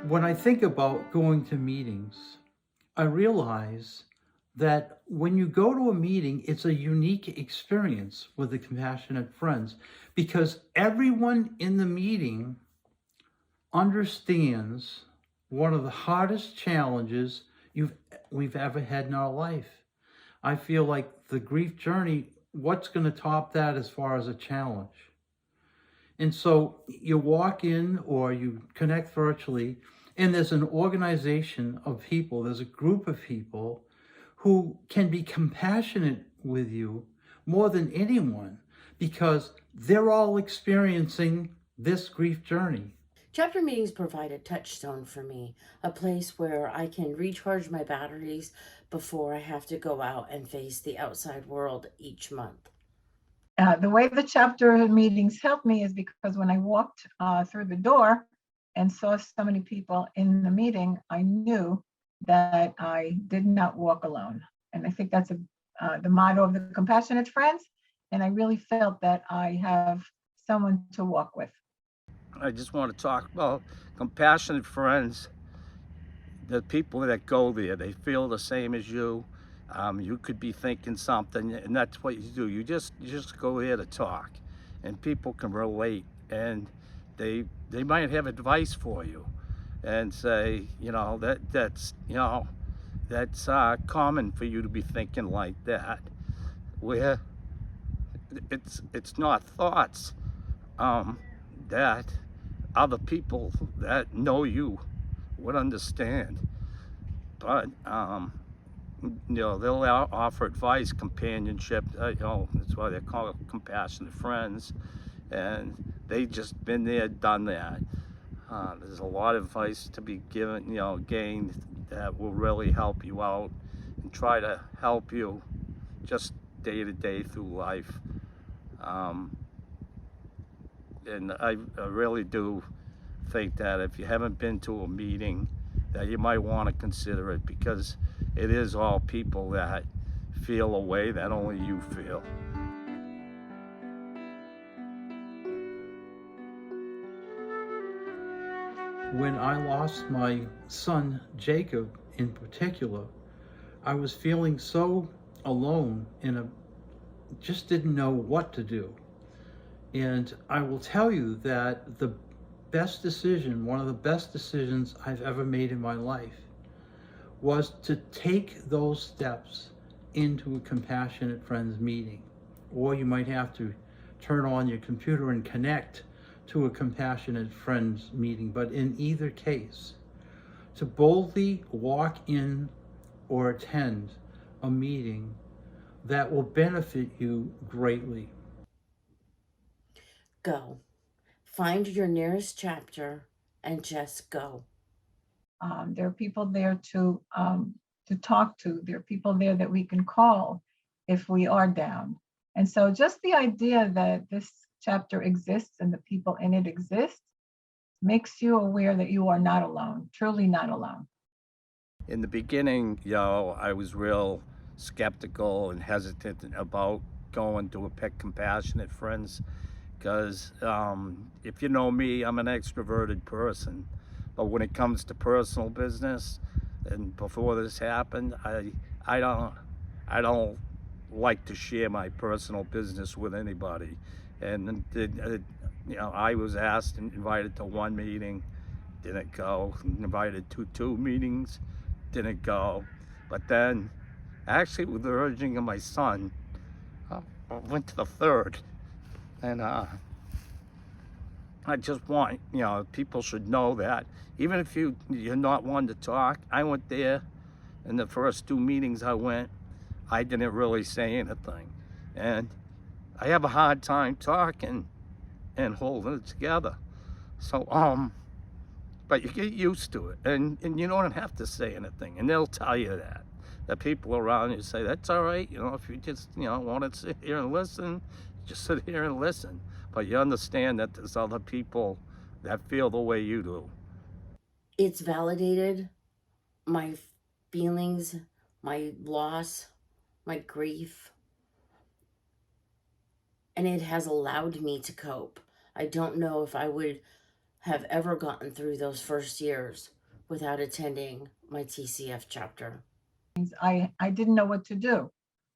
When I think about going to meetings, I realize that when you go to a meeting, it's a unique experience with the compassionate friends because everyone in the meeting understands one of the hardest challenges we've ever had in our life. I feel like the grief journey, what's going to top that as far as a challenge? And so you walk in or you connect virtually, and there's an organization of people, there's a group of people who can be compassionate with you more than anyone because they're all experiencing this grief journey. Chapter meetings provide a touchstone for me, a place where I can recharge my batteries before I have to go out and face the outside world each month. The way the chapter meetings helped me is because when I walked through the door and saw so many people in the meeting, I knew that I did not walk alone. And I think that's the motto of the Compassionate Friends. And I really felt that I have someone to walk with. I just want to talk about compassionate friends. The people that go there, they feel the same as you. You could be thinking something, and that's what you do. You just go there to talk, and people can relate, and they might have advice for you, and say, that's common for you to be thinking like that. Where it's not thoughts that other people that know you would understand, but they'll offer advice, companionship. That's why they're called compassionate friends, and they just been there, done that. There's a lot of advice to be given, gained that will really help you out and try to help you just day to day through life. And I really do think that if you haven't been to a meeting, that you might want to consider it, because it is all people that feel a way that only you feel. When I lost my son, Jacob, in particular, I was feeling so alone and just didn't know what to do. And I will tell you that the best decision, one of the best decisions I've ever made in my life, was to take those steps into a Compassionate Friends meeting. Or you might have to turn on your computer and connect to a Compassionate Friends meeting. But in either case, to boldly walk in or attend a meeting that will benefit you greatly. Go. Find your nearest chapter and just go. There are people there to talk to. There are people there that we can call if we are down. And so just the idea that this chapter exists and the people in it exist makes you aware that you are not alone, truly not alone. In the beginning, I was real skeptical and hesitant about going to a compassionate friends, because if you know me, I'm an extroverted person. But when it comes to personal business, and before this happened, I don't like to share my personal business with anybody. And I was asked and invited to one meeting, didn't go. Invited to two meetings, didn't go. But then, actually, with the urging of my son, I went to the third. And I just want, people should know that even if you're not one to talk, I went there, and the first two meetings I went, I didn't really say anything. And I have a hard time talking and holding it together. So, but you get used to it, and you don't have to say anything, and they'll tell you that. The people around you say, that's all right, if you just, want to sit here and listen, just sit here and listen. But you understand that there's other people that feel the way you do. It's validated my feelings, my loss, my grief, and it has allowed me to cope. I don't know if I would have ever gotten through those first years without attending my TCF chapter. I didn't know what to do.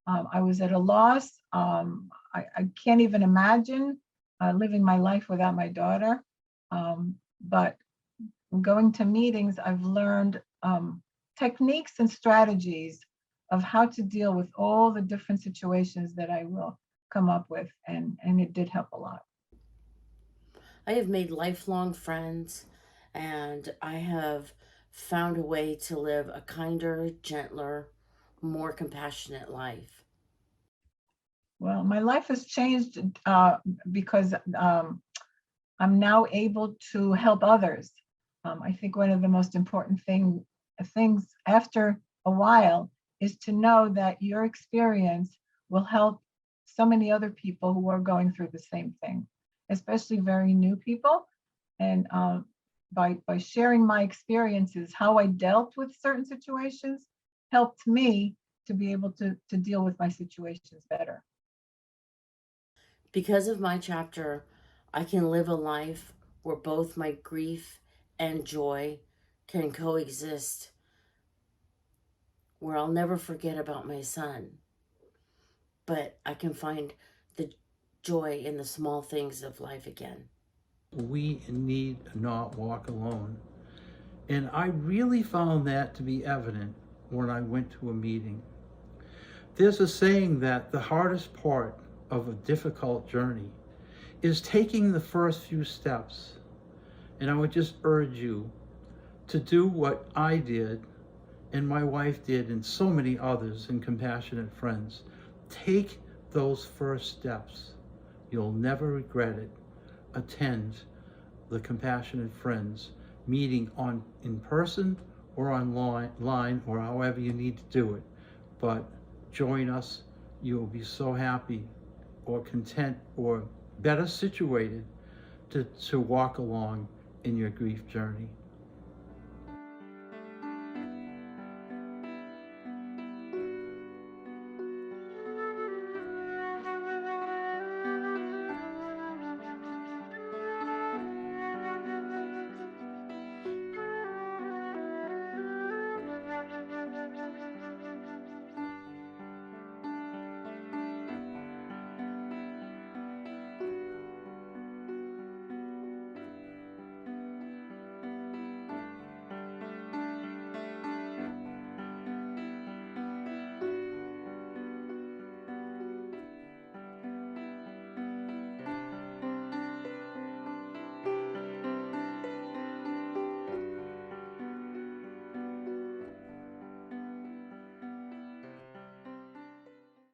I was at a loss. I can't even imagine living my life without my daughter. But going to meetings, I've learned techniques and strategies of how to deal with all the different situations that I will come up with, and it did help a lot. I have made lifelong friends, and I have found a way to live a kinder, gentler, more compassionate life. Well, my life has changed because I'm now able to help others. I think one of the most important things after a while is to know that your experience will help so many other people who are going through the same thing, especially very new people. And by sharing my experiences, how I dealt with certain situations helped me to be able to deal with my situations better. Because of my chapter, I can live a life where both my grief and joy can coexist, where I'll never forget about my son, but I can find the joy in the small things of life again. We need not walk alone. And I really found that to be evident when I went to a meeting. There's a saying that the hardest part of a difficult journey is taking the first few steps. And I would just urge you to do what I did and my wife did and so many others and compassionate friends. Take those first steps. You'll never regret it. Attend the Compassionate Friends meeting in person or online or however you need to do it. But join us. You will be so happy or content or better situated to walk along in your grief journey.